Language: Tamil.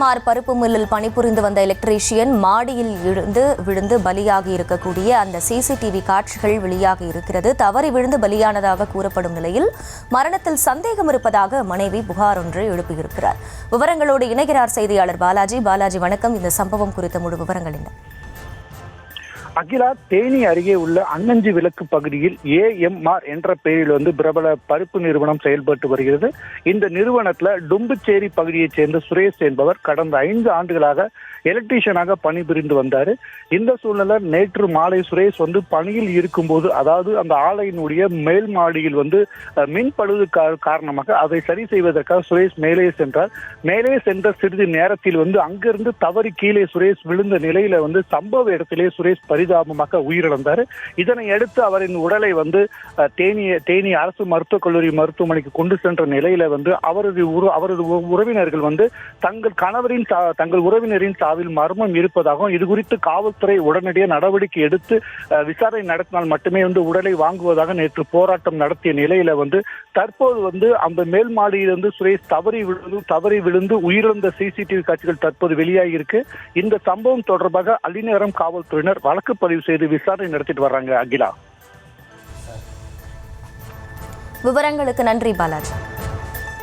EMR பருப்பு மில்லில் பணிபுரிந்து வந்த எலக்ட்ரீஷியன் மாடியில் விழுந்து பலியாகி இருக்கக்கூடிய அந்த CCTV காட்சிகள் வெளியாகி இருக்கிறது. தவறி விழுந்து பலியானதாக கூறப்படும் நிலையில் மரணத்தில் சந்தேகம் இருப்பதாக மனைவி புகார் ஒன்றை எழுப்பியிருக்கிறார். விவரங்களோடு இணைகிறார் செய்தியாளர் பாலாஜி. வணக்கம். இந்த சம்பவம் குறித்த முழு விவரங்கள் என்ன? அகிலா, தேனி அருகே உள்ள அன்னஞ்சி விளக்கு பகுதியில் AMR என்ற பெயரில் பிரபல பருப்பு நிறுவனம் செயல்பட்டு வருகிறது. இந்த நிறுவனத்துல டும்புச்சேரி பகுதியைச் சேர்ந்த சுரேஷ் என்பவர் கடந்த 5 ஆண்டுகளாக எலக்ட்ரீஷியனாக பணிபுரிந்து வந்தார். இந்த சூழ்நிலை நேற்று மாலை சுரேஷ் பணியில் இருக்கும்போது, அதாவது அந்த ஆலையினுடைய மேல் மாடியில் மின் பழுது காரணமாக அதை சரி செய்வதற்காக சுரேஷ் மேலே சென்றார். மேலே சென்ற சிறிது நேரத்தில் அங்கிருந்து தவறி கீழே சுரேஷ் விழுந்த நிலையில சம்பவ இடத்திலே சுரேஷ் பரிதாபமாக உயிரிழந்தார். இதனை அடுத்து அவரின் உடலை தேனி அரசு மருத்துவக் கல்லூரி மருத்துவமனைக்கு கொண்டு சென்ற நிலையில அவரது உறவினர்கள் தங்கள் உறவினரின் சாவில் மர்மம் இருப்பதாகவும், இது குறித்து காவல்துறை உடனடியாக நடவடிக்கை எடுத்து விசாரணை நடத்தினால் மட்டுமே உடலை வாங்குவதாக நேற்று போராட்டம் நடத்திய நிலையில தற்போது அந்த மேல் மாடியிலிருந்து சுரேஷ் தவறி விழுந்து உயிரிழந்த CCTV காட்சிகள் தற்போது வெளியாகி இருக்கு. இந்த சம்பவம் தொடர்பாக அலிநகரம் காவல்துறையினர் வழக்கு பதிவு செய்து விசாரணை நடத்திட்டு வர்றாங்க. அகிலா, விவரங்களுக்கு நன்றி பாலாஜி.